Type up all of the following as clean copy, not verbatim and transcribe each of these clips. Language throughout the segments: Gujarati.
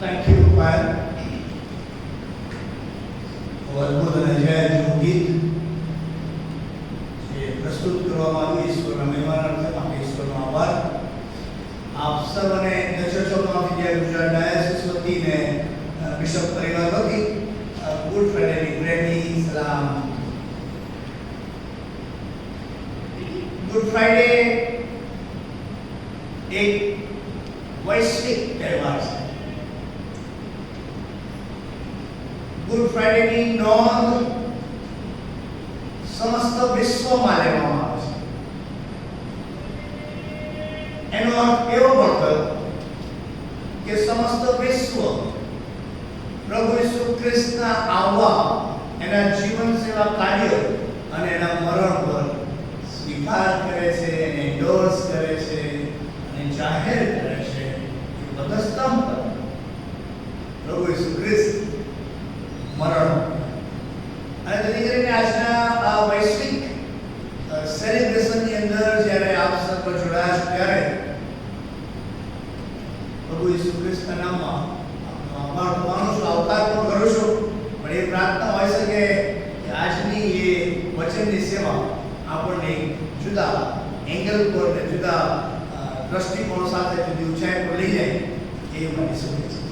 Thank you, Payal. અદ્ભુત અને જયનું ગીત જે પ્રસ્તુત કરવામાં આવ્યું ઈશ્વરના મહિમાનાર્થે માટે ઈશ્વરનો આભાર. આપ સર્વને દર્શકોમાંથી જે ગુજરાત ડાયસિસ વતી ને બિશપ પરિવાર વતી ગુડ ફ્રાઇડેની પ્રેમી સલામ. ગુડ ફ્રાઇડે એક વૈશ્વિક તહેવાર છે. ગુડ ફ્રાઇડેની નોંધ સમસ્ત વિશ્વમાં લેવામાં આવે છે. એનો અર્થ એવો પણ થયો કે સમસ્ત વિશ્વ પ્રભુ ઈસુ ખ્રિસ્તના આવવા, એના જીવન સેવા કાર્ય અને એના મરણ પર સ્વીકાર કરે છે, એને એન્ડોર્સ કરે છે અને જાહેર કરે છે કે પદસ્તંભ પર પ્રભુ ઈસુ ખ્રિસ્ત મરણ. અને તેથી કરીને આજના આ વૈશ્વિક સેલિબ્રેશનની અંદર જ્યારે આપ સર્વ જોડાયા છો ત્યારે પ્રભુ ઈસુ ખ્રિસ્તના નામમાં આભાર માનું છું, આવકાર પણ કરું છું. પણ એ પ્રાર્થના હોય છે કે આજની એ વચનની સેવા આપણને જુદા એંગલ પર ને જુદા દ્રષ્ટિકોણ સાથે જુદી ઊંચાઈ પર લઈ જાય એ મારી શુભેચ્છા.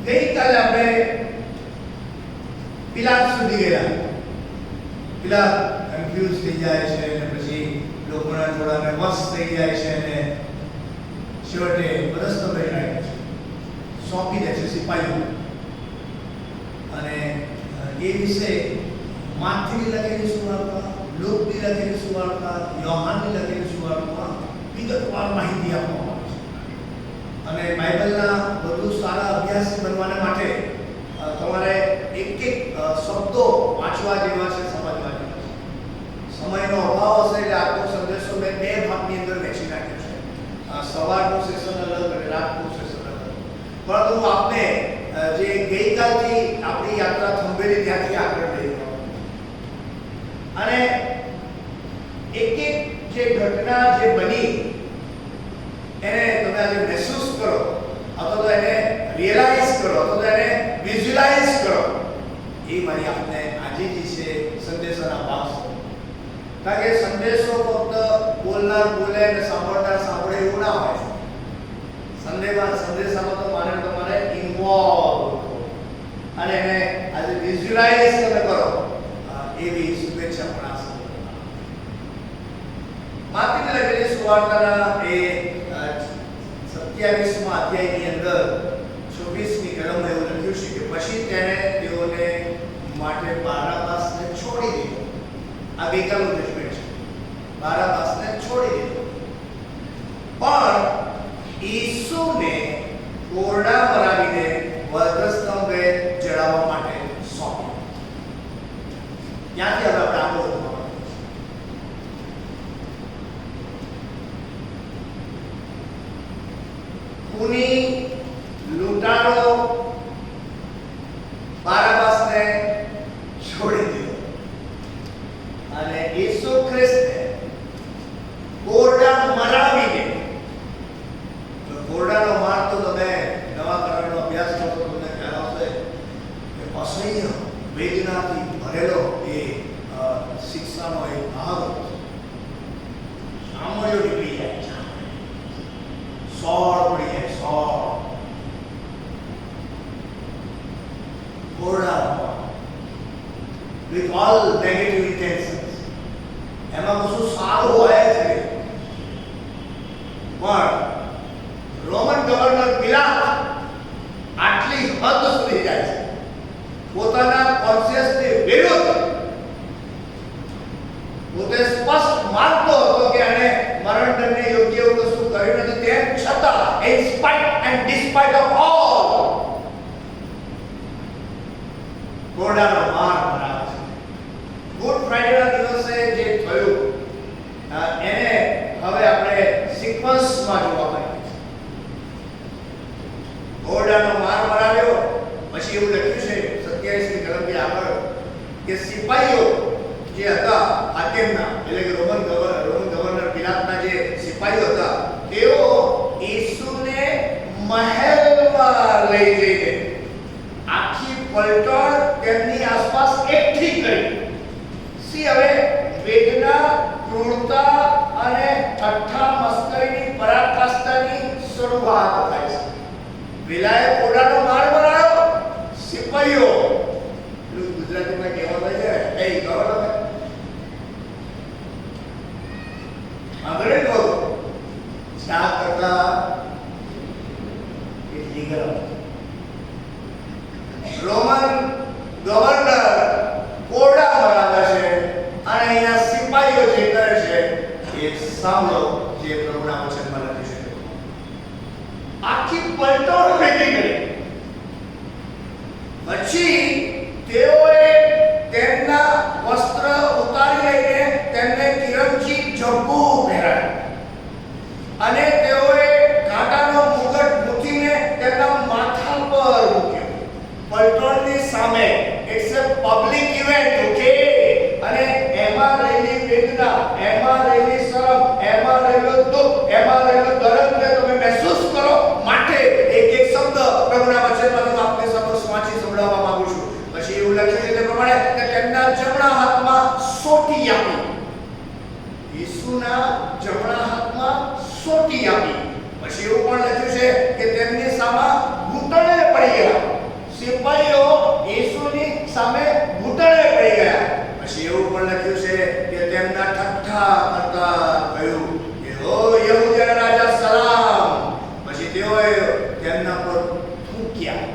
ગઈકાલે આપણે પિલાત સુધી ગયા. પિલાત કન્ફ્યુઝ થઈ જાય છે અને પછી લોકોના જોડાને વશ થઈ જાય છે અને છેવટે પદસ્તંભે રાખે છે, સોંપી દે છે સિપાહીઓ. અને એ વિશે માથીની લખેલી સુવાર્તા, લૂકની લખેલી સુવાર્તા, યોહાનની લખેલી સુવાર્તામાં વિગતવાર માહિતી આપવામાં આવે છે. અને બાઇબલના વધુ સારા અભ્યાસી બનવાને માટે તમારે એક એક શબ્દો વાંચવા જેવા છે, સમજવા જેવા છે. સમયનો અભાવ હશે એટલે આખો સંદેશો મેં બે ભાગની અંદર વહેંચી નાખ્યો છે. સવારનું સેશન અલગ અને રાતનું સેશન અલગ. પરંતુ આપને જે ગઈકાલથી આપણી યાત્રા થંભેલી ત્યાંથી આગળ લઈ ગયો અને એક એક જે ઘટના જે બની એને તમે આજે મહેસૂસ કરો અથવા તો એને રિયલાઇઝ કરો અથવા તો એને વિઝ્યુલાઇઝ કરો, એ મારી આપને આજે જે છે સંદેશાના ભાગ છે. કારણ કે સંદેશો ફક્ત બોલનાર બોલે અને સાંભળનાર સાંભળે એવું ના હોય. સંદેશામાં તો મારે તમારે ઇન્વોલ્વ અને એને આજે વિઝ્યુલાઇઝ તમે કરો એવી શુભેચ્છા પણ આ માથીની લખેલી સુવાર્તાના એ 27મા અધ્યાયની અંદર 24મી કલમમાં એવું લખ્યું છે કે પછી તેણે તેઓને માટે બારાબાસને છોડી દીધો. આ ગઈકાલનું જજમેન્ટ છે. બારાબાસને છોડી દીધો પણ ઈસુને કોરડા મરાવીને વધસ્તંભે જડાવવા માટે સોંપ્યો. ત્યાંથી હવે આપણે આગળ વધવાનું. ખૂની લૂંટારો બારાબાસને છોડી દીધો અને ઈસુ ખ્રિસ્તને કોરડા મરાવીને. કોરડાનો માર તો તમે નવા કરારનો અભ્યાસ કરો તો તમને ખ્યાલ આવશે કે અસહ્ય વેદનાથી ભરેલો એ શિક્ષાનો એક ભાગ હતો. ચામડીઓ નીકળી જાય, સોળ પડી જાય, સોળ કોરડા with all negative intentions. એમાં કશું સારું હોય છે પણ રોમન ગવર્નર પિલાત આટલી હદ સુધી જાય છે. પોતાના કોન્શિયસની વિરુદ્ધ પોતે સ્પષ્ટ માનતો હતો કે એને મરણદંડને યોગ્ય એવું કશું કર્યું નથી, તેમ છતાં in spite and despite of all કોરડાનો માર મરાવે છે. ગુડ ફ્રાઇડેના દિવસે જે થયું એને હવે આપણે સિક્વન્સમાં જોવા માંગીએ છીએ. કોરડાનો માર મરાવ્યો પછી એવું લખ્યું છે 27મી કલમથી આગળ કે સિપાહીઓ જે હતા હાકેમના એટલે કે રોમન ગવર્નર પિલાતના જે સિપાહીઓ હતા તેઓ અંગ્રેજ લોકો ચા કરતા એટલી ગરમ. રોમન ગવર્નર કોરડા બનાવે છે અને અહીંયા સિપાહીઓ જે કરે છે એ સાંભળો જે પ્રભુના વચનમાં લખ્યું છે. આખી પલટણ ભેગી કરી પછી તેઓએ તેમના વસ્ત્ર ઉતારી લઈને તેમને કિરમચી જબ્બુ પહેરાવ્યું અને તેઓએ કાંટાનો મુગટ મૂકીને તેમના માથા પર મૂક્યો. પલટણની સામે it's a public event, okay? અને એમાં રહેલી વેદના, એમાં રહેલી શરમ, એમાં રહેલો દુઃખ, એમાં રહેલો દર્દને તમે મહેસૂસ કરો માટે એક શબ્દ પ્રભુના વચનમાંથી હું આપની સમક્ષ વાંચી સંભળાવવા માંગુ છું. પછી એવું લખ્યું છે તે પ્રમાણે કે તેમના જમણા હાથમાં સોટી આપી. ઈસુના જમણા હાથમાં સોટી આપી. પછી એવું પણ લખ્યું છે કે તેમની સામે ઘૂંટણે પડી ગયા. સિપાહીઓ ઈસુની સામે ઘૂંટણે પડી ગયા. પછી એવું પણ લખ્યું છે કે તેમના ઠઠ્ઠા કરતા કહ્યું કે ઓ યહૂદીના રાજા સલામ. પછી તેઓએ તેમના પર થૂંક્યા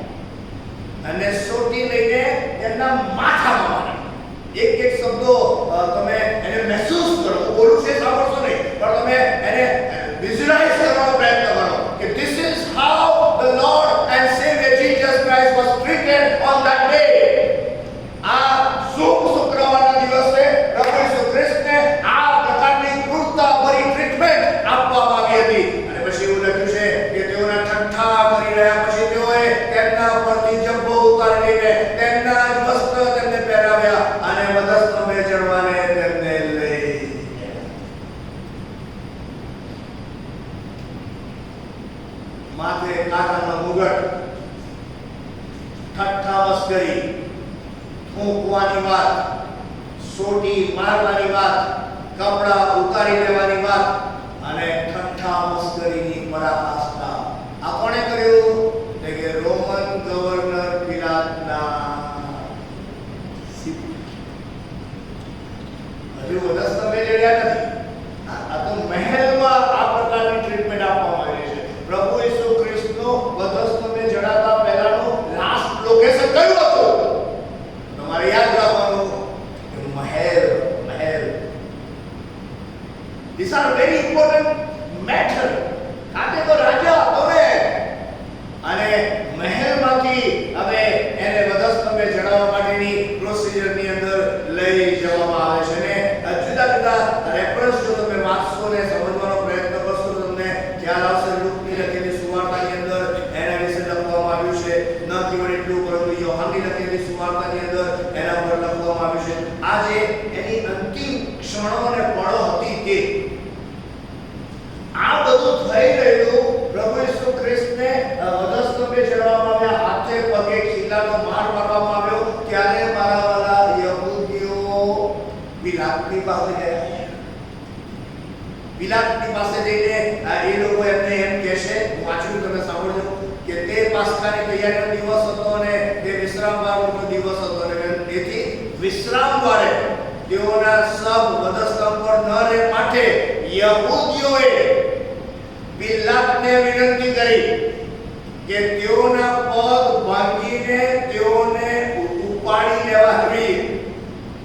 અને સોટી લઈને તેમના માથામાં માર્યા. એક શબ્દો તમે એને મહેસૂસ કરો. હું બોલું છે સાંભળશો નહીં, પણ તમે એને વિઝ્યુઅલાઇઝ કરવાનો પ્રયત્ન કરો કે this is how the Lord and Savior Jesus Christ was treated on that day. આ શુક્રવારના દિવસે પ્રભુ ઈસુ ખ્રિસ્તને આ પ્રકારની ક્રૂરતા ભરી ટ્રીટમેન્ટ આપવામાં આવી હતી. અને પછી એવું લખ્યું છે કે તેઓના ઠઠ્ઠા કરી રહ્યા. પછી તેઓએ તેમના પરથી જબ્બો ઉતારી લઈને તેમના જ વસ્ત્ર તેમને પહેરાવ્યા અને વધસ્તંભે ચડવાને તેમને લઈ ગયા. માથે કાંટાનો મુગટ, ઠઠ્ઠા મસ્કરી, ફૂંકવાની વાત, સોટી મારવાની વાત, કપડા ઉતારી લેવાની વાત અને ઠઠ્ઠા મસ્કરીની પરાકાષ્ઠા આ કોણે કર્યું? કે રોમન ગવર્નર પિલાતના હજુ વધસ્તંભે ચડ્યા નથી. આ તો મહેલમાં આ પ્રકારની ટ્રીટમેન્ટ આપવામાં આવી છે. પ્રભુ ઈસુ ખ્રિસ્તનું વધસ્તંભે ચડાતા પહેલાનું લાસ્ટ લોકેશન કયું હતું? તમારે યાદ રાખવાનું કે મહેલ. These are very important matter. કાકે તો રાજા હતો ને અને મહેલમાંથી હવે એને વધસ્તંભે ચડાવવા માટેની પ્રોસિજરની અંદર લઈ જવામાં આવે છે. ને જુદા જુદા રેફરન્સ જો તમે વાંચશો ને સમજવાનો પ્રયત્ન કરશો તો તમને ખ્યાલ આવશે. લુકની લખેલી સુવાર્તાની અંદર એના વિશે લખવામાં આવ્યું છે. ન કેવળ એટલું પરંતુ યોહાનની લખેલી સુવાર્તાની અંદર એના પર લખવામાં આવ્યું છે. આજે એની અંતિમ ક્ષણો અને પળો હતી તે આ બધું થઈ રહેલું. પ્રભુ ઈસુ ખ્રિસ્તને વધસ્તંભે ચડાવવામાં આવ્યા, હાથે પગે ખીલાનો માર મારવામાં આવ્યો. ત્યારે મારા વાલા યહૂદીઓ પિલાતની પાસે ગયા. પિલાતની પાસે જઈને એ લોકો એમને એમ કહેશે, હું વાંચું તમે સાંભળજો, કે તે પાસ્કાની તૈયારીનો દિવસ હતો અને તે વિશ્રામવારનો દિવસ હતો અને તેથી વિશ્રામવારે તેઓના સબ વધસ્તંભ પર ન રહે માટે યહૂદીઓએ પિલાતને વિનંતી કરી કે તેઓના પગ ભાંગીને તેઓને ઉપાડી લેવા જોઈએ.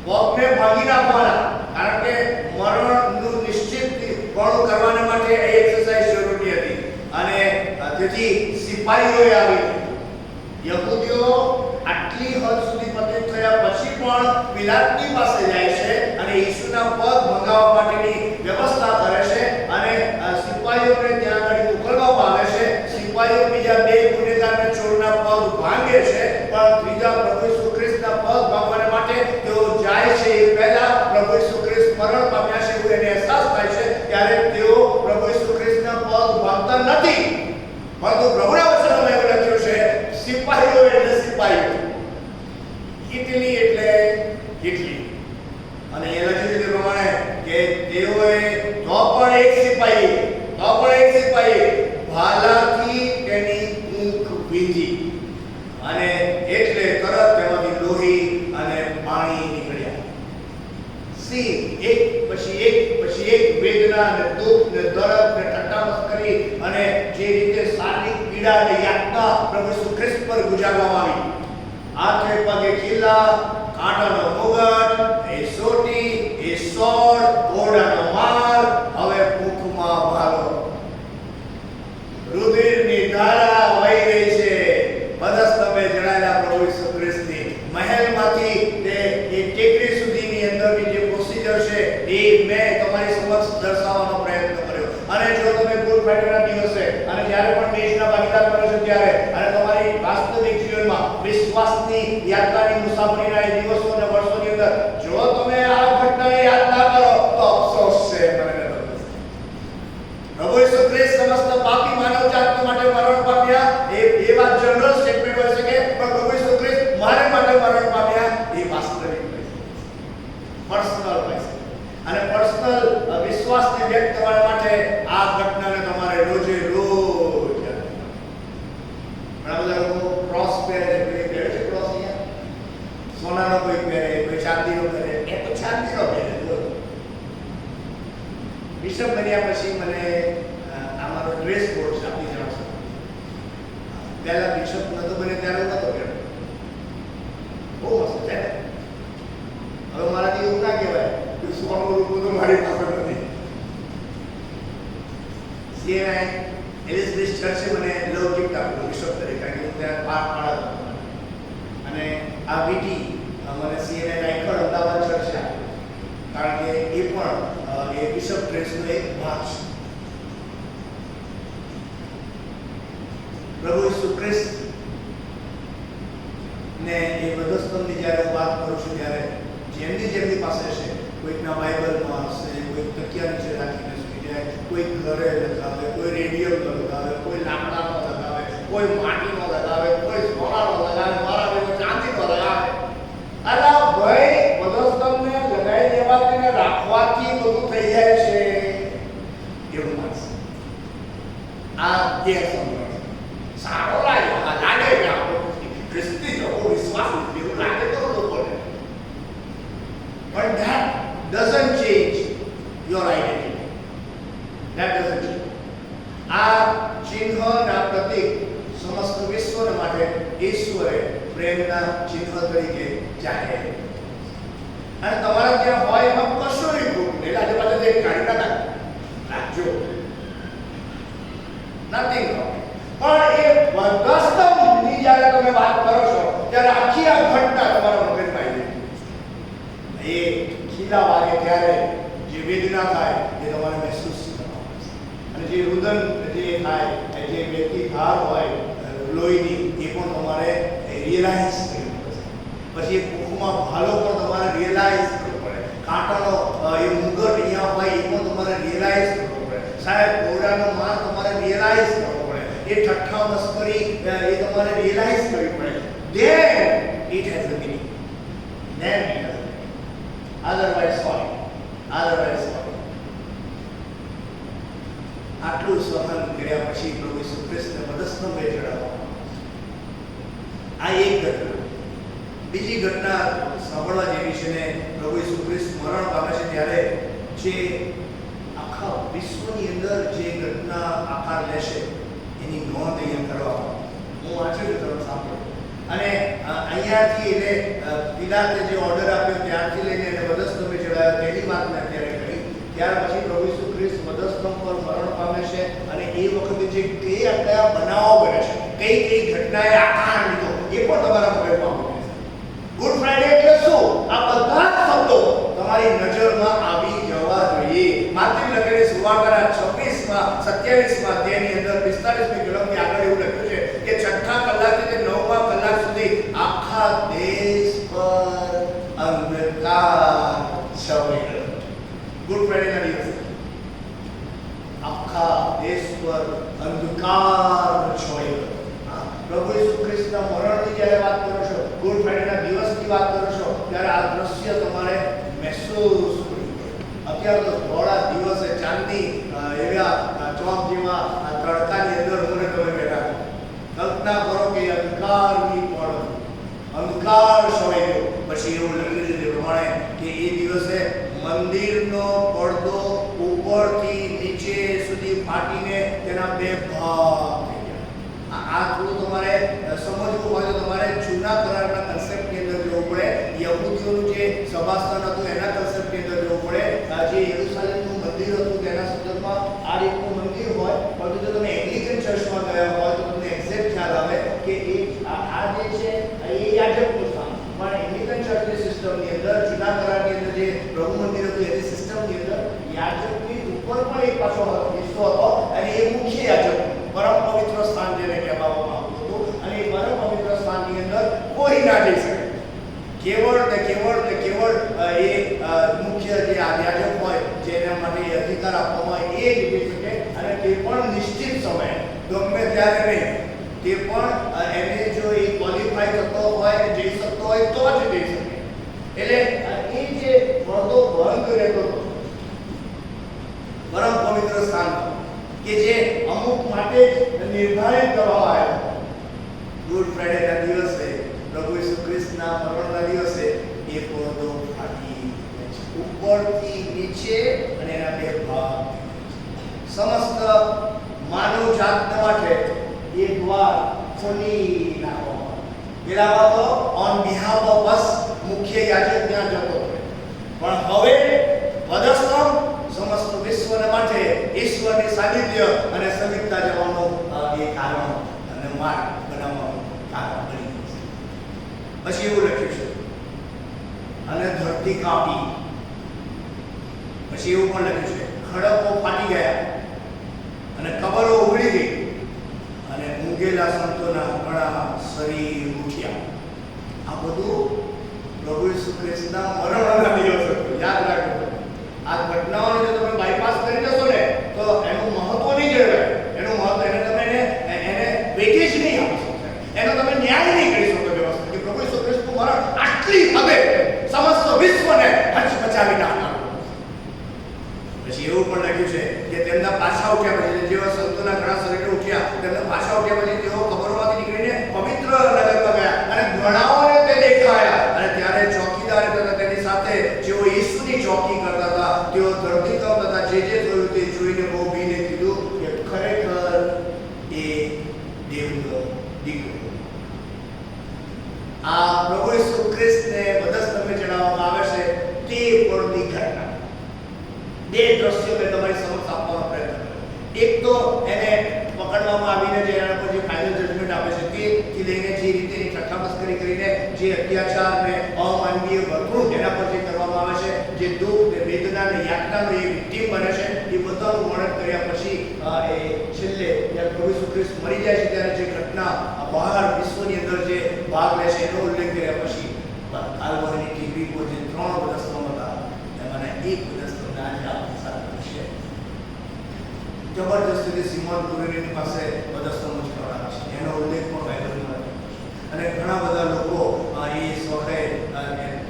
પગને ભાંગી નાખવાના, કારણ કે મરણનું નિશ્ચિત પણ કરવાને માટે એ એક્સરસાઇઝ જરૂરી હતી. અને તેથી સિપાહીઓએ આવી. યહૂદીઓ આટલી હદ સુધી પતિત થયા પછી પણ પિલાતની પાસે જાય છે અને ઈસુના પગ ભંગાવવા માટેની વ્યવસ્થા કરે છે અને સિપાહીઓને ત્યાં આગળ મોકલવામાં આવે છે. સિપાહીઓ બીજા બે ગુનેગારને ચોરના પગ ભાંગે છે, પણ ત્રીજા પ્રભુ ઈસુ ખ્રિસ્તના પગ ભાંગવા માટે તેઓ જાય છે. એ પહેલા પ્રભુ ઈસુ ખ્રિસ્ત મરણ પામ્યા છે એવું એને અહેસાસ થાય છે. ત્યારે તેઓ પ્રભુ ઈસુ ખ્રિસ્તના પગ ભાંગતા નથી, પરંતુ પ્રભુના વચનમાં એવું લખ્યું છે સિપાહીઓ એટલે સિપાહીઓ, ઇટલી એટલે ઇટલી. અને એ લખ્યું છે તે પ્રમાણે કે તેઓએ તો પણ એક સિપાહી ભાલાથી તેની ઊંખ વીંધી અને એટલે તરત તેમાંથી લોહી અને પાણી નીકળ્યા. સી એક પછી એક વેદના અને દુઃખ ને દર્દ ને ઠટ્ઠા મસ્કરી અને જે રીતે શારીરિક પીડા અને યાતના પ્રભુ ઈસુ ખ્રિસ્ત પર ગુજારવામાં આવી, હાથે પગે ખીલા, કાંટાનો મુગટ, એ સોટી, એ સોળ, ઘોડાનો માર, હવે ભૂખમાં ભાલો, રુધિરની ધારા વહી રહી છે પદસ્તંભે જડાયેલા પ્રભુ ઈસુ ખ્રિસ્તની મહેલમાંથી તે એ ટેકરી સુધીની અંદરની જે પ્રોસિજર છે એ મેં તમારી સમક્ષ દર્શાવવાનો પ્રયત્ન કર્યો. અને જો તમે ગુડ ફ્રાઇડેના દિવસે અને જ્યારે પણ દેશના ભાગીદાર કરો છો ત્યારે અને તમારી વાસ્તવિક જીવનમાં વિશ્વાસની યાત્રાની મુસાફરીના એ દિવસો અને વર્ષોની અંદર જો તમે આ ઘટનાને યાદ ના કરો તો અફસોસ છે. પ્રભુ ઈસુ ખ્રિસ્ત સમસ્ત પાપી માનવજાત માટે મરણ પામ્યા એ વાત જનરલ સ્ટેટમેન્ટ હોય છે કે પણ પ્રભુ ઈસુ ખ્રિસ્ત મારે માટે મરણ પામ્યા એ વાસ્તવિક પર્સનલ હોય છે. અને પર્સનલ વિશ્વાસને વ્યક્ત કરવા માટે આ ઘટનાને તમારે રોજે રોજ ઘણા બધા લોકો ક્રોસ પહેરે છે. કોઈ પહેરે છે ક્રોસ, અહીંયા સોનાનો કોઈ પહેરે, કોઈ ચાંદીનો પહેરે, એ તો ચાંદીનો પહેરે. બિશપ બન્યા પછી મને અમારો ડ્રેસ કોડ છે, આપણી જાણ છે. પહેલા બિશપ નતો બને ત્યારે નતો પહેરતો, બહુ મસ્ત છે. હવે મારાથી એવું ના કહેવાય કે સોનું રૂપું તો મારી પાસે નથી. સીએનઆઈ એલિઝબેથ ચર્ચે મને લવ ગિફ્ટ આપ્યું બિશપ તરીકે, કારણ કે હું ત્યાં પાઠ પાડતો અને આ વીટી મને સીએનઆઈ નાયકડ અમદાવાદ ચર્ચે આપ્યું, કારણ કે એ પણ એ બિશપ ડ્રેસનો એક ભાગ છે. પ્રભુ ઈસુ ખ્રિસ્ત ને એ વધસ્તંભની જ્યારે હું વાત કરું છું ત્યારે જેમની પાસે છે, કોઈકના બાઇબલમાં હશે, કોઈક તકિયા નીચે રાખીને સુઈ જાય, કોઈક ઘરે લગાવે, કોઈ રેડિયમનો લગાવે, કોઈ લાકડાનો લગાવે, કોઈ માટીનો લગાવે, કોઈ સોનાનો લગાવે, મારા ભાઈ ચાંદીનો લગાવે. અલા ભાઈ, વધસ્તંભને લગાવી દેવાથી ને રાખવાથી બધું થઈ જાય છે એવું માનશે. આ ગેરસમજ સારો લાગે, લાગે કે આપણો ખ્રિસ્તી લોકો વિશ્વાસ એવું લાગે તો લોકોને, but that doesn't change your identity. That doesn't change. આ ચિહ્ન ના પ્રતીક સમસ્ત વિશ્વને માટે ઈશ્વરે પ્રેમના ચિહ્ન તરીકે જાહેર અને તમારા ત્યાં હોય એમાં કશું નહીં ખોટું. એટલે આજે પાછળ એક કાઢી ના રાખજો, નથિંગ રોંગ. પણ એ વધસ્તંભની જ્યારે તમે વાત કરો છો ત્યારે આખી આ ઘટના તમારા મગજમાં આવી જાય. એ ખીલા વાગે ત્યારે જે વેદના થાય એ તમારે મહેસૂસ કરવાનું છે. અને જે રુદન જે થાય જે વ્યક્તિ ધાર હોય લોહીની એ પણ તમારે રિયલાઇઝ કરવું પડશે. પછી એ ભૂખમાં ભાલો પણ તમારે રિયલાઇઝ કરવો પડે. કાંટાનો એ મુગટ અહીંયા હોય એ પણ તમારે રિયલાઇઝ કરવો પડે. સાહેબ ઘોડાનો માર તમારે રિયલાઇઝ કરવો પડે. એ ઠઠ્ઠા મસ્કરી એ તમારે રિયલાઇઝ કરવી પડે. Then it has a meaning. Then it has a meaning. Otherwise sorry. Otherwise sorry. આટલું સહન કર્યા પછી પ્રભુ ઈસુ ખ્રિસ્તને વધસ્તંભે ચડાવવામાં આ એક ઘટના. બીજી ઘટના સાંભળવા જેવી છે ને પ્રભુ ઈસુ ખ્રિસ્ત મરણ પામે છે ત્યારે જે આખા વિશ્વની અંદર જે ઘટના આકાર લેશે એની નોંધ અહીંયા કરવામાં હું વાંચું છું, તમે સાંભળો. અને અહીંયાથી એને પિલાતે જે ઓર્ડર આપ્યો ત્યારથી લઈને એને વધસ્તંભે ચડાવ્યો તેની વાત મેં અત્યારે કરી. ત્યાર પછી પ્રભુ ઈસુ ખ્રિસ્ત વધસ્તંભ પર મરણ પામે છે અને એ વખતે જે કયા બનાવો બને છે, કઈ કઈ ઘટનાએ આકાર લીધો એ પણ તમારા મગજમાં આવે છે. ગુડ ફ્રાઇડે એટલે શું? આ બધા જ શબ્દો તમારી નજરમાં આવી જવા જોઈએ. માથે લખેલી સુવાર્તાના 26માં 27માં તેની અંદર 45મી કલમથી આગળ એવું લખ્યું છે કે છઠ્ઠા કલાકથી તે 9મા કલાક સુધી આખા દેશ પર અંધકાર છવાયો. ગુડ ફ્રાઇડેના દિવસે આખા દેશ પર અંધકાર છવાયો. પ્રભુ ઈસુ ખ્રિસ્તના મરણની જ્યારે વાત કરો છો, ગુડ ફ્રાઇડેના દિવસની વાત કરો છો ત્યારે આ દ્રશ્ય તમારે મહેસૂસ કરવું પડે. અત્યારે તો થોડા દિવસે ચાંદની એવા ચોક જેવા તડકાની અંદર મને તમે બેઠા કલ્પના કરો કે અંધકારની પળ, અંધકાર છવાઈ ગયો. પછી એવું લખ્યું છે તે પ્રમાણે કે એ દિવસે મંદિરનો પડદો ઉપરથી વીજળી ફાટીને તેના બે ભાગ થઈ ગયા. આ થોડું તમારે સમજવું હોય તો તમારે જૂના કરારના કન્સેપ્ટની અંદર જવું પડે. યહૂદીઓનું જે સભાસ્થાન હતું એના કન્સેપ્ટની અંદર જવું પડે. જે યરુશલેમનું મંદિર હતું તેના સંદર્ભમાં આ રીતનું મંદિર હોય. પરંતુ જો તમે એંગ્લિકન ચર્ચમાં ગયા હોય તો તમને એક્ઝેક્ટ ખ્યાલ આવે કે આ જે છે એ યાજકનું સ્થાન. પણ એંગ્લિકન ચર્ચની સિસ્ટમની અંદર જૂના કરારની અંદર જે પ્રભુ મંદિર હતું એની સિસ્ટમની અંદર યાજકની ઉપર પણ એક પાછો હિસ્સો હતો અને એ મુખ્ય યાજક પરમ પવિત્ર સ્થાન જેને કહેવામાં આવતું હતું. અને એ પરમ પવિત્ર સ્થાનની અંદર કોઈ ના જઈ શકે. કેવળ એ મુખ્ય જે યાજક હોય જેના માટે અધિકાર આપવામાં આવે એ જ જઈ શકે. અને તે પણ નિશ્ચિત સમયે ગમે ત્યારે નહીં. તે પણ એને જો એ ક્વોલિફાઈ થતો હોય જઈ શકતો હોય તો જ જઈ શકે. એટલે એ જે પડદો ભંગ રહેતો હતો પરમ પવિત્ર સ્થાન કે જે અમુક માટે જ નિર્ધારિત કરવામાં આવ્યો. ગુડ ફ્રાઈડેના દિવસે પ્રભુ ઈસુ ખ્રિસ્તના મરણના દિવસે એ પડદો ફાટી ઉપરથી નીચે અને એના બે ભાગ. સમસ્ત માનવ જાત માટે એ દ્વાર ખોલી નાખવામાં. પેલા તો ઓન બિહાફ ઓફ અસ મુખ્ય યાજક ત્યાં જતો હતો. પણ હવે પદસ્તંભ સમસ્ત વિશ્વને માટે ઈશ્વરની સાનિધ્ય અને સમીપતા જવાનું એ કારણ અને માર્ગ બનાવવાનું કારણ બની ગયું છે. પછી એવું લખ્યું છે અને ધરતી કાપી. પછી એવું પણ લખ્યું છે ખડકો ફાટી ગયા અને કબરો ઉઘડી ગઈ અને ઊંઘેલા સંતોના ઘણા શરીર ઉઠ્યા. આ બધું પ્રભુ ઈસુ ખ્રિસ્તના મરણના દિવસે યાદ રાખજો. આ ઘટનાઓને જો તમે બાયપાસ કરી દેશો ને તો એનું મહત્વ નહીં જળવાય. એનું મહત્વ એને વેટેજ નહીં આપી શકો. એનો તમે ન્યાય નહીં કરી શકો વ્યવસ્થિત. કે પ્રભુ ઈસુ ખ્રિસ્તનું મરણ આટલી હદે સમસ્ત વિશ્વને હચમચાવી નાખનારું. પછી એવું પણ લખ્યું છે કે તેમના પાછા ઉઠ્યા પછી જેવા સંતોના ઘણા શરીરો ઉઠ્યા તેમના પાછા ઉઠ્યા પછી તેઓ કબરોમાંથી નીકળીને પવિત્ર નગરમાં ગયા અને ઘણાઓને તે દેખાયા. અને ત્યારે ચોકીદાર હતા તેની સાથે જેઓ ઈસુની ચોકી કરતા હતા તેઓ ધરતીકંપ તથા જે જોયું તે જોઈને બહુ ભીને કીધું કે ખરેખર એ દેવનો દીકરો. આ પ્રભુ ઈસુ ખ્રિસ્તને વધસ્તંભે ચડાવવામાં આવે છે તે પળની ઘટના. બે દ્રશ્યો મેં તમારી સમક્ષ આપવાનો પ્રયત્ન કર્યો. એક તો એને પકડવામાં આવીને જે એના પર જે ફાઇનલ જજમેન્ટ આપે છે તેથી લઈને જે રીતે ઠઠ્ઠા કરીને જે અત્યાચાર ને અમાનવીય વર્તણૂક એના પર જે કરવામાં આવે છે, જે દુઃખ ને વેદના ને યાતનાનો એ વિક્ટીમ બને છે, એ બધાનું વર્ણન કર્યા પછી એ છેલ્લે જ્યારે પ્રભુ ઈસુ ખ્રિસ્ત મરી જાય છે ત્યારે જે ઘટના બહાર વિશ્વની અંદર જે ભાગ લે છે એનો ઉલ્લેખ કર્યા પછી કાલ્વરીની ટીવી પર જે 3 વધસ્તંભ હતા એમાંના એક વધસ્તંભ આજે આપણી સાથે છે. જબરજસ્તી સિમોન ગુરુની પાસે વધસ્તંભ જ કરાવે છે, એનો ઉલ્લેખ પણ બાઇબલમાં અને ઘણા બધા લોકો એ સ્વખે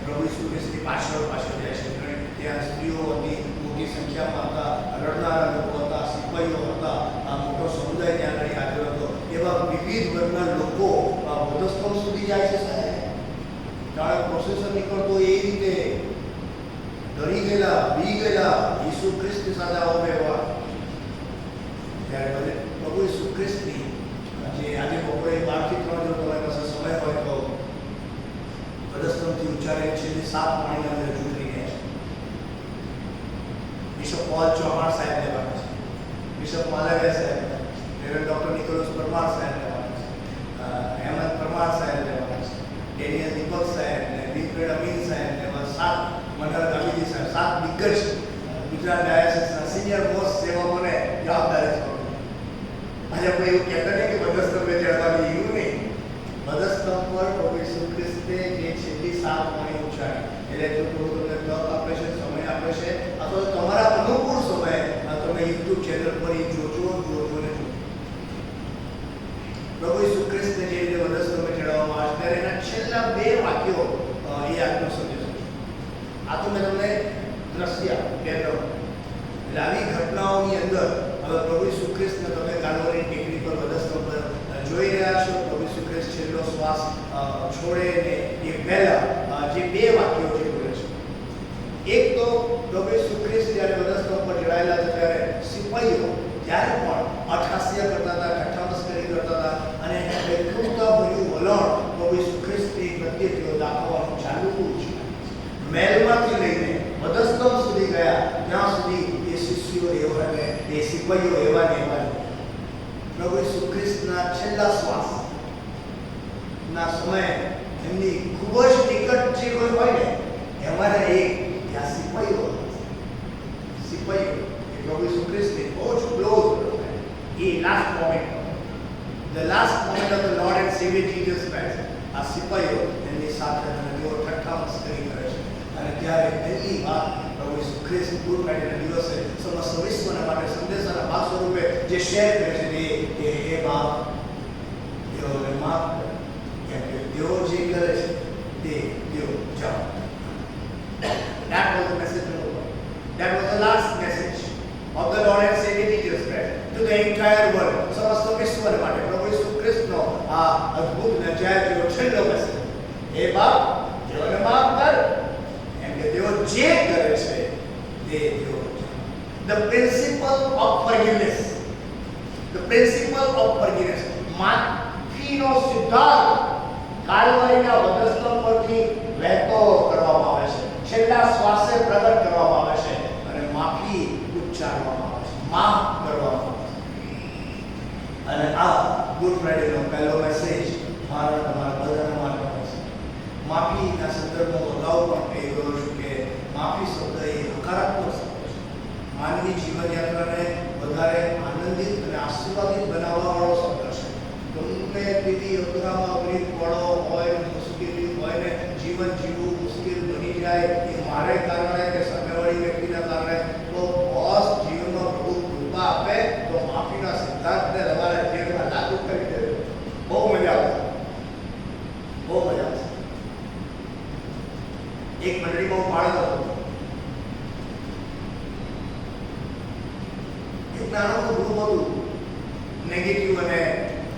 પ્રભુ ઈસુ ખ્રિસ્તની પાછળ જાય છે. ત્યાં સ્ત્રીઓ હતી, મોટી સંખ્યામાં હતા, રડનારા લોકો હતા, સિપાહીઓ હતા, આ મોટો સમુદાય ત્યાં આગળ હાજર હતો. એવા વિવિધ વર્ગના લોકો વધસ્તંભ સુધી જાય છે. સાહેબ જાણે પ્રોસેસર નીકળતો એ રીતે ડરી ગયેલા, બી ગયેલા ઈસુ ખ્રિસ્ત સાથે આવો વ્યવહાર. ત્યારે પ્રભુ ઈસુ ખ્રિસ્તની જે આજે બપોરે 12 થી 3 જો તમારી પાસે સમય હોય તો વધસ્તંભથી ઉચ્ચારે છેલ્લી 7 વાણીના અંદર રજૂ કરી રહ્યા છે. બિશપ પોલ ચૌહાણ સાહેબ લેવાના છે, બિશપ માલવ્યા સાહેબ, રેવરેન્ડ ડોક્ટર નિકોલસ પરમાર સાહેબ લેવાના છે, હેમંત પરમાર સાહેબ લેવાના છે, ડેનિયલ દીપક સાહેબ ને વિલફ્રેડ અમીન સાહેબ એવા 7 મંડળ ગાંધીજી સાહેબ 7 દિગ્ગજ ગુજરાત ડાયસિસના સિનિયર મોસ્ટ સેવકોને જવાબદારી છે. આજે આપણે એવું કહેતા નહીં કે વધસ્તંભે ચડવાની, એવું નહીં. વધસ્તંભ પર પ્રભુ ઈસુ ખ્રિસ્તે જે છેલ્લી 7 વાણી ઉચ્ચારી, એટલે જો પ્રભુ તમને તક આપે છે, સમય આપે છે, અથવા તમારા અનુકૂળ સમયે તમે યુટ્યુબ ચેનલ પર એ જોજો ને જોજો. પ્રભુ ઈસુ ખ્રિસ્તને જે રીતે વધસ્તંભે ચડાવવામાં આવે ત્યારે એના છેલ્લા 2 વાક્યો એ આજનો સંદેશ છે. આ તો મેં તમને દ્રશ્ય બેકગ્રાઉન્ડ. એટલે આવી ઘટનાઓની અંદર હવે પ્રભુ ઈસુ ખ્રિસ્તને તમે કાલ્વરી ટેકરી પર વધસ્તંભ પર જોઈ રહ્યા છો. પ્રભુ ઈસુ ખ્રિસ્ત છેલ્લો શ્વાસ છોડે ને એ પહેલા જે 2 વાક્યો જે બોલે છે, એક તો પ્રભુ ઈસુ ખ્રિસ્ત જ્યારે વધસ્તંભ પર ચડાયેલા છે ત્યારે સિપાહીઓ ત્યારે પણ અઠહાસ્ય કરતા હતા, ઠઠ્ઠા મસ્કરી કરતા હતા અને બેકૃતાભર્યું વલણ પ્રભુ ઈસુ ખ્રિસ્તની પ્રત્યે તેઓ દાખવવાનું ચાલુ છે. મહેલમાંથી લઈને વધસ્તંભ સુધી ગયા ત્યાં સુધી એ શિષ્યો એવા અને એ સિપાહીઓ એવા ને એવા. પ્રભુ ઈસુ ખ્રિસ્તના છેલ્લા શ્વાસ ના સમયે એમની ખૂબ જ નિકટ જે કોઈ હોય ને એમાંના એક આ સિપાહીઓ એ પ્રભુ ઈસુ ખ્રિસ્તને બહુ જ ક્લોઝ એ last moment, the last moment of the Lord and Savior Jesus Christ, આ સિપાહીઓ એમની સાથે તેઓ ઠઠ્ઠા મસ્કરી કરે છે. અને ત્યારે પહેલી વાત પ્રભુ ઈસુ ખ્રિસ્ત ગુડ ફ્રાઇડેના દિવસે સમસ્ત વિશ્વના માટે સંદેશાના ભાગ સ્વરૂપે જે શેર કરે છે કે હે બાપ તેઓને માફ કર, કેમ કે તેઓ જે કરે છે તે તેઓ જાઓ. That was the message of the Lord. That was the last message of the Lord and Savior Jesus Christ to the entire world. સમસ્ત વિશ્વને માટે પ્રભુ ઈસુ ખ્રિસ્તનો આ અદ્ભુત નજાયતીનો છેલ્લો મેસેજ. હે બાપ તેઓને માફ કર, એમ કે તેઓ જે કરે છે તે તેઓ. The principle of forgiveness. The principle of forgiveness. માફીનો સિદ્ધાંત કાલ્વરીના વધસ્તંભ પરથી વહેતો કરવામાં આવે છે, છેલ્લા શ્વાસે પ્રગટ કરવામાં આવે છે અને માફી ઉચ્ચારવામાં આવે છે, માફ કરવામાં આવે છે. અને આ ગુડ ફ્રાઇડેનો પહેલો મેસેજ મારા તમારા બધાના માટે છે. માફીના સંદર્ભમાં અગાઉ પણ કહી ગયો છું કે માફી શબ્દ એ હકારાત્મક શબ્દ છે. માનવી જીવનયાત્રાને વધારે આનંદિત અને આશીર્વાદિત બનાવવા વાળો શબ્દ છે. ગમે તેવી અઘરામાં અઘરી પળો હોય, મુશ્કેલી હોય ને જીવન જીવવું મુશ્કેલ બની જાય એ મારે કારણે કે સામેવાળી વ્યક્તિના કારણે, તો બોસ જીવનમાં પ્રભુ કૃપા આપે તો માફીના સિદ્ધાંતને તમારા જીવનમાં લાગુ કરી દેજો. બહુ મજા આવશે, બહુ મજા આવશે. એક મંડળીમાં હું પાડતો હતો. એક નાનું ગ્રુપ હતું, નેગેટિવ અને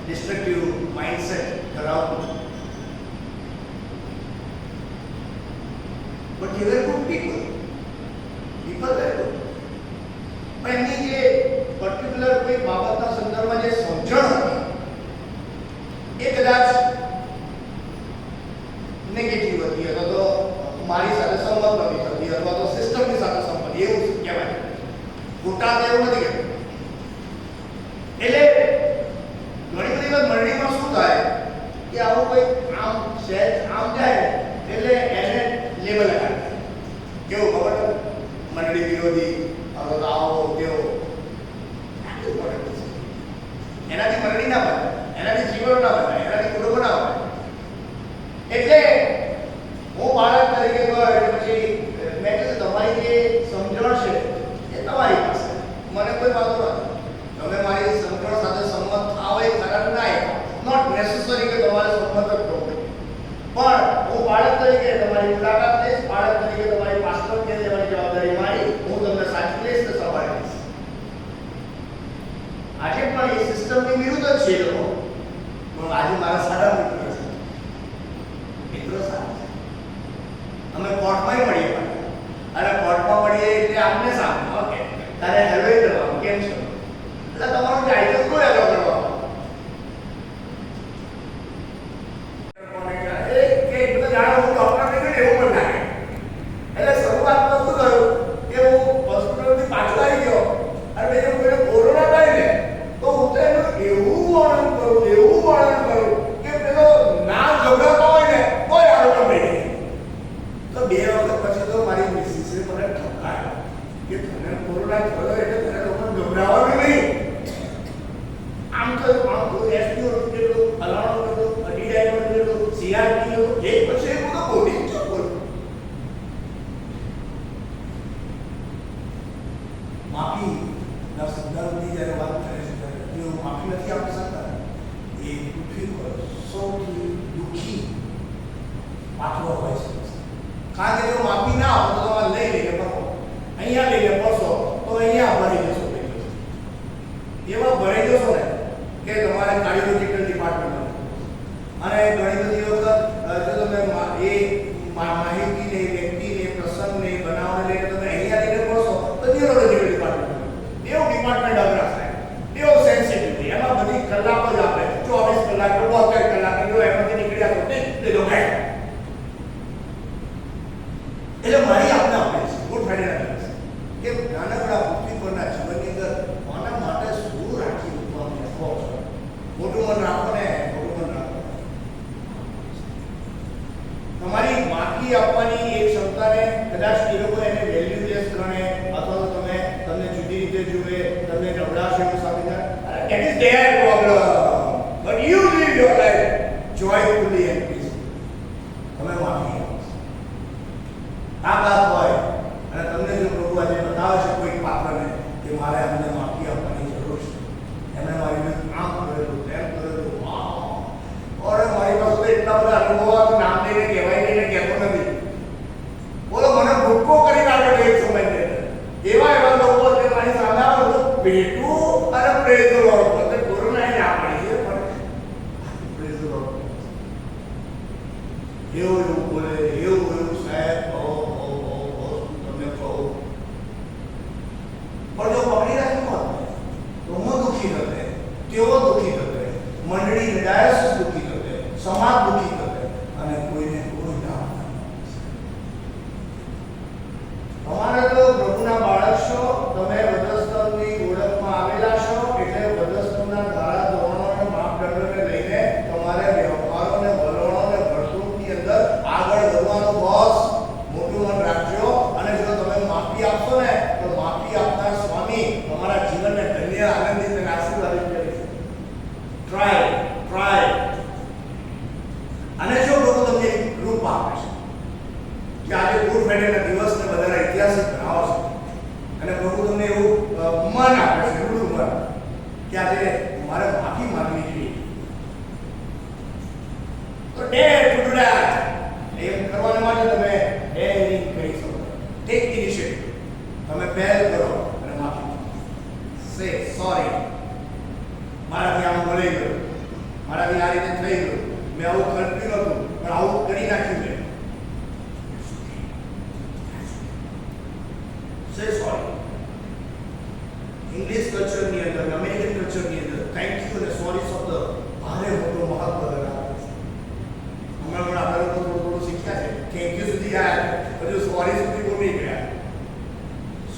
ડિસ્ટ્રક્ટિવ માઇન્ડસેટ ધરાવતું. But they were good people. People were good. પણ એમની જે પર્ટિક્યુલર કોઈ બાબતના સંદર્ભમાં જે સમજણ હતી એ કદાચ નેગેટિવ હતી અથવા તો મારી સાથે સંમત નથી થતી અથવા તો સિસ્ટમની સાથે સંમત, એવું કહેવાય. ખોટા એવું નથી કહેતું. એટલે ઘણી બધી વખત મંડળીમાં શું થાય કે આવું કોઈ આમ સહેજ આમ જાય એટલે એને લેબલ લગાડે. કેવું ખબર છે? મંડળી વિરોધી અથવા તો આવો તેવો. એનાથી મંડળી ના બને, એનાથી જીવનો ના બને, એનાથી કુટુંબ ના બને. એટલે હું બાળક તરીકે ગયો એટલે પછી મેં કીધું તમારી જે સમજણ છે એ તમારી પાસે, મને કોઈ વાંધો નથી. તમે મારી સમજણ સાથે સંમત થાવ એ ખરાબ ના, નોટ નેસેસરી કે તમારે સંમત જ થવું, પણ હું બાળક તરીકે તમારી મુલાકાત લઈશ, બાળક તરીકે તમારી પાસ્ટર કે લેવાની જવાબદારી મારી, હું તમને સાચી લઈશ તો સંભાળીશ. આજે પણ એ સિસ્ટમની વિરુદ્ધ જ છે લોકો, પણ આજે મારા સારા મિત્રો છે, મિત્રો સારા છે. અમે કોર્ટમાં મળીએ અને કોર્ટમાં મળીએ એટલે આમને સામે ઓકે તારે હેલ્વે કરવાનું કેમ છે એટલે તમારું ટાઇટલ કોઈ અલગ કરવાનું ડિપાર્ટમેન્ટ અઘરા થાય. their problem. But you live your life joyfully and peacefully. તમે માફી આપો. તાકાત હોય અને તમને જો પ્રભુ આજે બતાવે છે કોઈ પાત્રને કે મારે અમને માફી આપવાની જરૂર છે, એમણે મારી વિરુદ્ધ આમ કરેલું તેમ કરેલું, અરે મારી પાસે તો એટલા બધા અનુભવો તો નામ લઈને કહેવાય નહીં ને કહેતો નથી. બોલો મને ભૂક્કો કરી નાખ્યો એક સમય અંદર. એવા લોકો જે મારી સામે આવે તો ભેટું અને પ્રેઝ ધ લોર્ડ એટલે કોરોના ના પડી છે પણ પ્રેઝ ધ લોર્ડ એવું બોલે એવું સાહેબ તમને કહું. પણ જો પકડી રાખ્યું હોત તો હું દુઃખી થતે, તેઓ દુઃખી થતે, મંડળી ડાયસિસ દુઃખી થતે, સમાજ દુઃખી થતે અને કોઈને કોઈ નામ. તમારે તો પ્રભુના બાળક છો, તમે વધસ્તંભની ઓળખમાં આવેલા છો એટલે વધસ્તંભના ધારા ધોરણો અને માપદંડોને લઈને તમારે વ્યવહારો અને વલણો અને વર્તણૂકની અંદર આગળ વધવાનું બોસ મોટું મન રાખજો. અને જો તમે માફી આપશો ને તો માફી આપનાર સ્વામી તમારા જીવનને ધન્ય, આનંદિત અને આશીર્વાદિત કરે છે. ટ્રાય અને જો પ્રભુ તમને રૂપ આપે છે કે આજે ગુડ ફ્રાઇડેના દિવસને બધા ઐતિહાસિક બનાવો છે અને પ્રભુ તમને એવું મન આપે છે, રૂડું મન કે આજે મારે માફી માંગવી જોઈએ, તો ડેર ટુ ડુ ધેટ. એમ કરવાના માટે તમે ડેરિંગ કરી શકો. Take initiative. તમે પહેલ કરો અને માફી માંગો. સે સોરી, મારાથી આમ મળી ગયું, મારાથી આ રીતે થઈ ગયું, મેં આવું કર્યું નહોતું પણ આવું કરી નાખ્યું મેં. Say sorry. ઇંગ્લિશ કલ્ચરની અંદર, અમેરિકન કલ્ચરની અંદર થેન્ક યુ અને સોરી શબ્દ ભારે મોટો મહત્વ ધરાવે છે. હમણાં પણ આપણે લોકો થોડું શીખ્યા છે. થેન્ક યુ સુધી ગયા પછી સોરી સુધી કોઈ નહીં ગયા.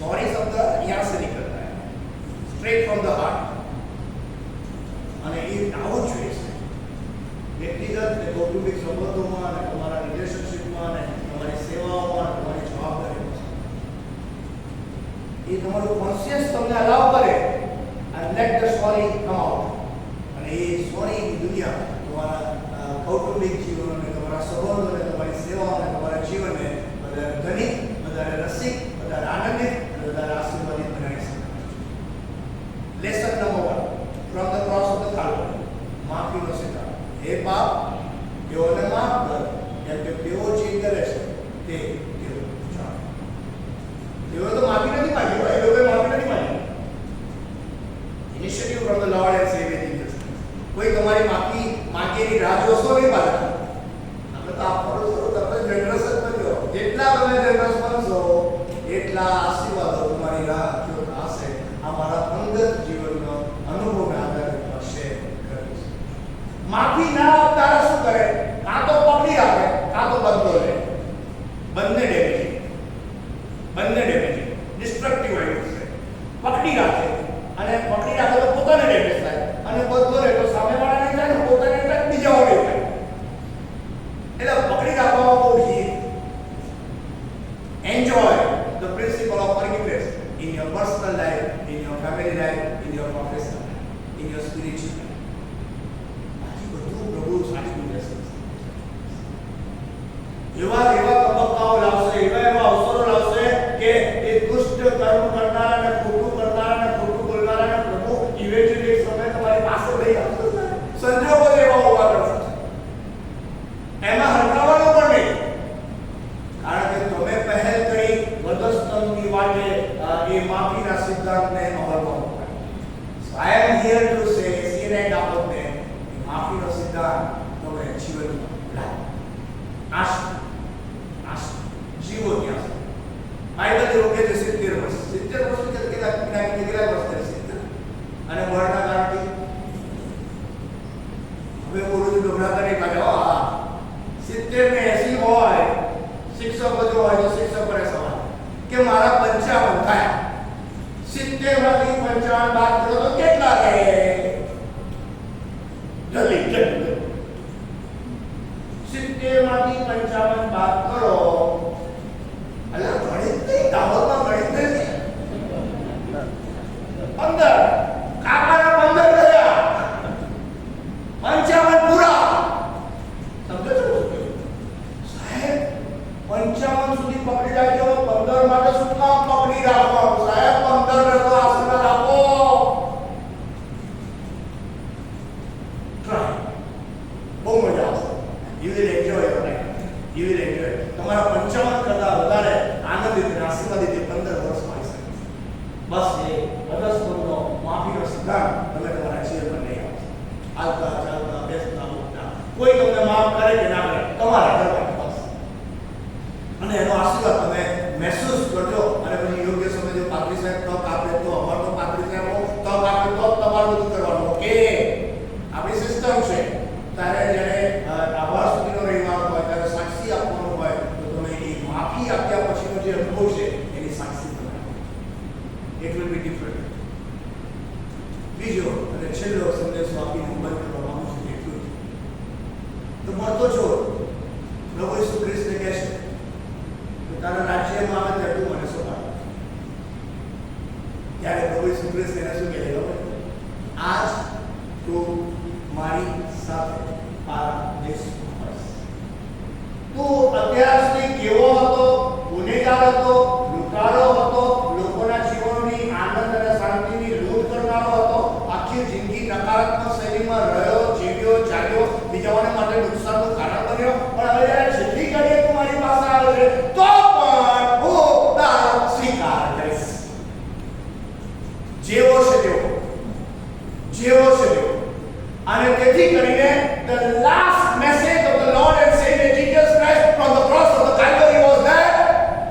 સોરી શબ્દ અહીંયા से निकलता है, સ્ટ્રેટ ફ્રોમ ધ હાર્ટ. અને એ આવું જ જોઈએ છે વ્યક્તિગત અને કૌટુંબિક સંબંધોમાં અને તમારા રિલેશનશિપમાં અને તમારી સેવાઓમાં તમારી જવાબદારીમાં. એ તમારું કોન્શિયસ તમને અલાવ કરે and let the sorry come out. અને એ સોરીની દુનિયા તમારા કૌટુંબિક જીવન અને તમારા સંબંધો અને તમારી સેવા અને તમારા જીવનને વધારે ધનિક, વધારે રસિક, વધારે આનંદિત અને વધારે આશીર્વાદિત બનાવી શકે. Lesson number 1 from the cross of the Calvary. માફીનો સિદ્ધાંત. હે બાપ, તેઓને માફ કર કેમ કે તેઓ જે કરે છે તે તેઓ જાણે. તેઓ તો માફી નથી માંગી, એ લોકોએ માફી નથી માંગી. Initiative from the lord and saviour Jesus. કોઈ તમારી માફી માંગેની રાહ જોશો નહીં પાછા. આપણે તો આપવાનું શરૂ તમે જનરસ જ બનજો. જેટલા તમે જનરસ બનશો એટલા આશીર્વાદો તમારી રાહ જોશે. આ મારા અંગત જીવનનો અનુભવના આધારે શેર કરીશ. માફી ના આપનારા શું કરે? કાં તો પકડી આપે, કાં તો બદલો લે. બંને ડેમેજ ડિસ્ટ્રક્ટિવ હોય છે. પકડી રાખે અને પકડી રાખે તો પોતાને ડેમેજ થાય અને બદલો લે તો સામેવાળાને થાય ને પોતાને થાય બીજાઓને થાય. એટલે પકડી રાખવામાં બહુ Heer. Enjoy the principal of ફોરગિવનેસ in your personal life, in your family life, in your professional life, in your spiritual life. બાકી બધું પ્રભુ સાચવી લેશે. એવા તબક્કાઓ લાવશે, એવા અવસરો લાવશે કે એ દુષ્ટ કર્મ કરનારા અને ખોટું કરનારા અને ખોટું બોલનારા પ્રભુ ઇવેન્ચ્યુઅલી એક સમય તમારી પાસે લઈ આવશે. સંજોગો એવા હોવા કરશે. એમાં હરખાવાનું પણ નહીં. કારણ કે તમે પહેલ કરી વધસ્તંભની વાટે એ માફીના સિદ્ધાંતને અમલમાં મૂક્યા. So I am here to say, સીને બાબતને માફીનો સિદ્ધાંત તમે જીવનમાં લાવો. જીવો ત્યાં બાઇબલ રોકે છે 70 વર્ષ. 70 વર્ષ કેટલા વર્ષ થશે? અને વર્ણના કારણથી હવે બોલું છું ગભરાતા નહીં પાછા. હા 70 ને 80 હોય, શિક્ષક બધું હોય તો શિક્ષક પર સવાલ કે મારા 55 થયા, 70 માંથી 55 બાદ કરો તો કેટલા રહે? જલ્દી 70 માંથી 55 બાદ કરો. અલા ગણિત નહીં, દાહોદમાં ગણિત નહીં. 15 કાકાના 15 થયા. કરે કે ના કરે તમારા કરવાની બસ. અને એનો આશીર્વાદ તમે મહેસૂસ કરજો. અને પછી યોગ્ય સમયે જો પાત્રી સાહેબ તક આપે તો અમારો તો પાત્રી સાહેબ તક આપે તો તમારું બધું કરવાનું. ઓકે, આપણી સિસ્ટમ છે. તારે જ્યારે આભાર સુધીનો રહેવાનો હોય ત્યારે સાક્ષી આપવાનું હોય તો તમે એ માફી આપ્યા પછીનો જે અનુભવ છે એની સાક્ષી બનાવો. It will be different. બીજો અને છેલ્લો સંદેશો આપીને બંધ કરવા માંગુ છું એટલું જ. તો મળતો છો પ્રભુ ઈસુ ખ્રિસ્ત કહે છે કે તારા રાજ્યમાં આવે ત્યારે તું મને સોંપાય. ત્યારે પ્રભુ ઈસુ ખ્રિસ્ત એને શું કહે ખબર? આજ તું મારી સાથે પારદેશમાં હશ. તું અત્યાર સુધી કેવો હતો? ગુનેગાર હતો, લૂંટારો હતો, લોકોના જીવનની આનંદ અને શાંતિની લૂંટ કરનારો હતો, આખી જિંદગી નકારાત્મક શૈલીમાં રહ્યો, જીવ્યો, જાગ્યો, બીજાઓને માટે નુકસાનનું કારણ બન્યો. પણ હવે જ્યારે છેલ્લી ઘડીએ તું મારી પાસે આવે છે તો પણ હું તારો સ્વીકાર કરીશ. જેવો છે તેવો, જેવો છે તેવો. અને તેથી કરીને the last message of the Lord and Savior Jesus Christ from the cross of the Calvary was that,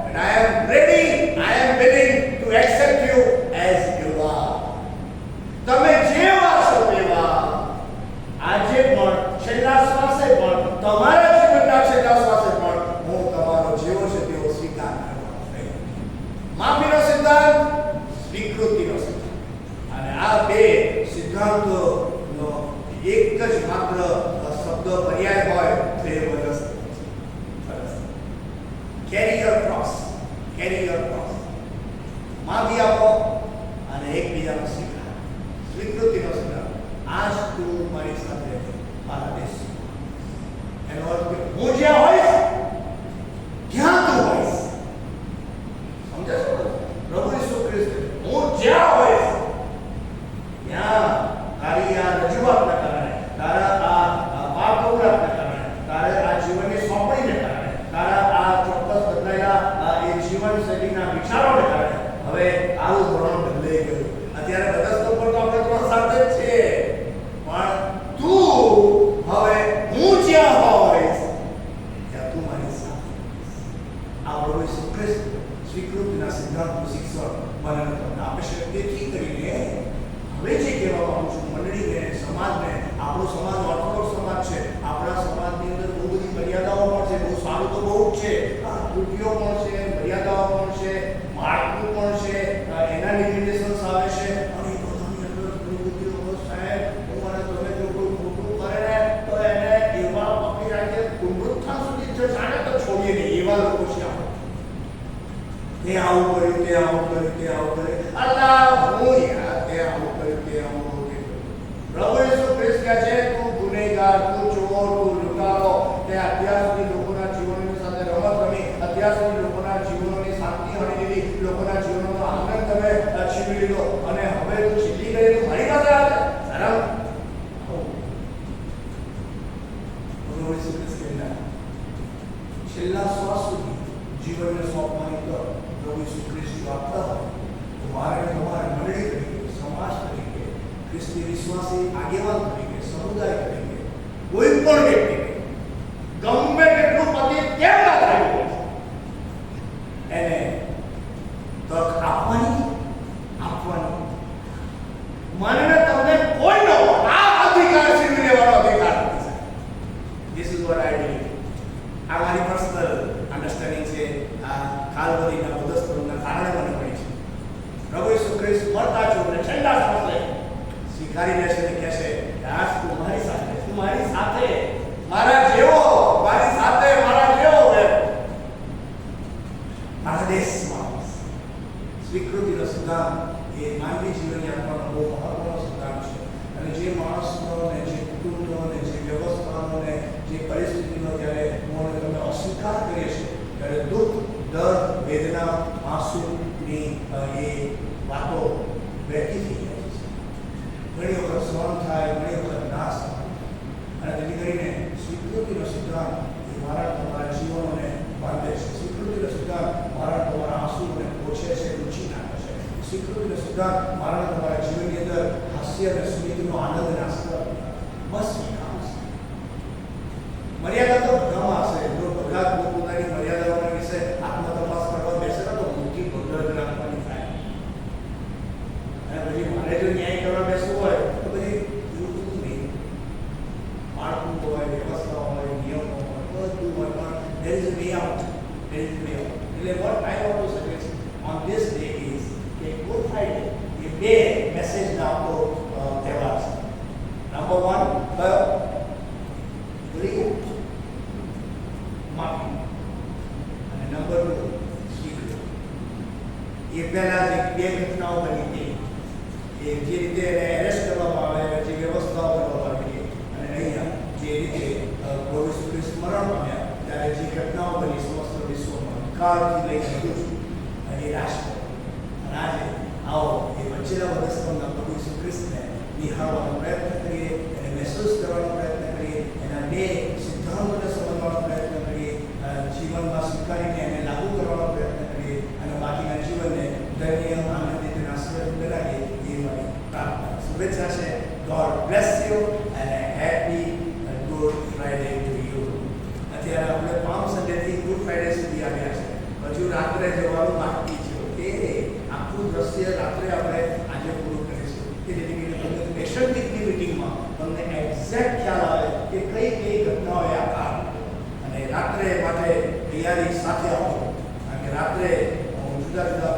and I am ready, I am willing to accept you as you are. તમે જેવા છો તેવા આજે પણ છેલ્લા શ્વાસે પણ તમારા જીવનના છેલ્લા શ્વાસે પણ હું તમારો જેવો છે તેવો સ્વીકાર કરવાનો. માફીનો સિદ્ધાંત, સ્વીકૃતિનો સિદ્ધાંત. અને આ બે સિદ્ધાંતોનો એક જ માત્ર શબ્દ પર્યાય હોય તો એ વરસ. Carry your cross, carry your cross. માફી આપો અને એકબીજાનો સ્વીકાર, સ્વીકૃતિનો સ્વીકાર. આજ તું મારી સાથે પારદેશ. એનો અર્થ કે હું જ્યાં હોઈશ ત્યાં તું હોઈશ. સમજે છો? પ્રભુ ઈસુ ખ્રિસ્ત હું જ્યાં હોઈશ ત્યાં તારી આ રજૂઆતના કારણે, તારા આ પાપોરાતના કારણે, તારા આ જીવનની સોંપણીને કારણે, તારા આ ચોક્કસ બદલાયેલા એ જીવન શૈલીના વિચારોને કારણે હવે આવું ધોરણ બદલાઈ ગયું. અત્યારે બધા સ્તર પર તો આપણે ત્રણ સાથે જ છે, પણ તું હવે હું જ્યાં હોઈશ ત્યાં તું મારી સાથે. આ પ્રભુ ઈસુ ખ્રિસ્ત સ્વીકૃતિના સિદ્ધાંતનું શિક્ષણ મને તમને આપે છે. તેથી કરીને હવે જે કહેવા માંગુ છું મંડળીને, સમાજને, આપણો સમાજ ઓર્થોડોક્સ સમાજ છે. આપણા સમાજની અંદર બહુ બધી મર્યાદાઓ પણ છે. બહુ સારું તો બહુ જ છે, ત્રુટીઓ પણ છે, મર્યાદાઓ પણ છે, માળખું પણ છે, એના લિમિટેશન્સ આવે છે. અને એ બધાની અંદર પ્રવૃત્તિઓ સાહેબ હું મને તમે જો કોઈ ખોટું કરે ને તો એને એવા પકડી રાખે પુનરુત્થાન સુધી જો જાણે તો છોડીએ નહીં. એવા લોકો છે આપણે. તે આવું કર્યું, તે આવું કર્યું, તે આવું કર્યું. અલ્લાહ હું યાર તે આવું કર્યું, તે આવું કર્યું. પ્રભુ ઈસુ ખ્રિસ્ત કહે છે તું ગુનેગાર, તું ચોર, તું લૂંટારો. તે અત્યાર સુધી લોકોના જીવનની સાથે રમત રમી, અત્યાર સુધી લોકોના જીવનોની શાંતિ હણી લીધી, લોકોના જીવનનો આનંદ તમે છીનવી લીધો. અને હવે તું છેલ્લી ઘડીએ તું મારી પાસે આવે શરમ. પ્રભુ ઈસુ ખ્રિસ્ત કહે છેલ્લા શ્વાસ સુધી જીવનને સોંપવાની તક પ્રભુ ઈસુ ખ્રિસ્ત આપતા હોય તો મારે તમારે મંડળી તરીકે, સમાજ તરીકે, ખ્રિસ્તી વિશ્વાસી આગેવાન તરીકે, સમુદાય તરીકે, કોઈ પણ વ્યક્તિને ગમે તેટલું પતિ કેમ ના થયું હોય એને તક આપવાની. મને તમને કોઈ નો આ અધિકાર છીનવી લેવાનો અધિકાર નથી. This is what I believe. આ મારી પર્સનલ અન્ડરસ્ટેન્ડિંગ છે. આ કાલ્વરીના ઉદસ્તરના કારણે મને મળી છે. પ્રભુ ઈસુ ખ્રિસ્ત મળતા છો અને છેલ્લા શ્વાસે સ્વીકારી લે છે અને કહે છે કે આજ તું મારી સાથે, તું મારી સાથે, મારા જેવો, મારી સાથે, મારા જેવો મારા દેશમાં. સ્વીકૃતિનો સિદ્ધાંત એ માનવી જીવન યાત્રાનો બહુ મહત્વનો સિદ્ધાંત છે. અને જે માણસનો ને જે કુટુંબનો ને જે વ્યવસ્થાનો ને જે પરિસ્થિતિનો જ્યારે હું તમે અસ્વીકાર કરીએ છીએ ત્યારે દુઃખ, દર્દ, વેદના, આંસુની એ વાતો વહેતી થઈ જાય છે. ઘણી વખત સહન થાય, ઘણી વખત નાશ થાય. અને તેથી કરીને સ્વીકૃતિનો સિદ્ધાંત એ મારા તમારા જીવનોને બાંધે છે. સ્વીકૃતિનો સિદ્ધાંત મારા તમારા આંસુઓને પોછે છે, લૂછી નાખે છે. સ્વીકૃતિનો સિદ્ધાંત મારા તમારા જીવનની અંદર હાસ્ય અને સ્મિતનો આનંદ નાશ કરે. બસ સ્વીકાર છે. મર્યાદા રીતે એને એરેસ્ટ કરવામાં આવે, જે વ્યવસ્થાઓ કરવામાં આવી અને અહીંયા જે રીતે પ્રભુ ઈસુ ખ્રિસ્ત મરણ પામ્યા ત્યારે જે ઘટનાઓ બની સમસ્ત વિશ્વમાં કાળથી લઈને બધું જ એ રાષ્ટ્ર અને આજે આવો એ વચ્ચેના વનસ્પતિના પ્રભુ ઈસુ ખ્રિસ્તને નિહાળવાનો પ્રયત્ન કરીએ, એને મહેસૂસ કરવાનો પ્રયત્ન કરીએ, એના બે સિદ્ધાંતોને સમજવાનો પ્રયત્ન કરીએ, જીવનમાં સ્વીકારીને એને લાગુ કરવાનો પ્રયત્ન કરીએ અને બાકીના જીવનને ધન્ય આનંદિત અને આશીર્વાદ બનાવીએ એ મારી પ્રાર્થના. શુભેચ્છા છે. ગોડ બ્લેસ યુ અને happy good Friday to you. અત્યારે આપણે પામ સન્ડેથી ગુડ ફ્રાઈડે સુધી આવ્યા છે. હજુ રાત્રે જવાનું બાકી છે. ઓકે, આખું દ્રશ્ય રાત્રે આપણે આજે પૂરું કરીશું કે જેથી કરીને તમને સ્પેશિયલ વીકની મિટિંગમાં તમને એક્ઝેક્ટ ખ્યાલ આવે કે કઈ કઈ ઘટનાઓએ આકાર અને રાત્રે માટે તૈયારી સાથે આવો. કારણ કે રાત્રે જુદા જુદા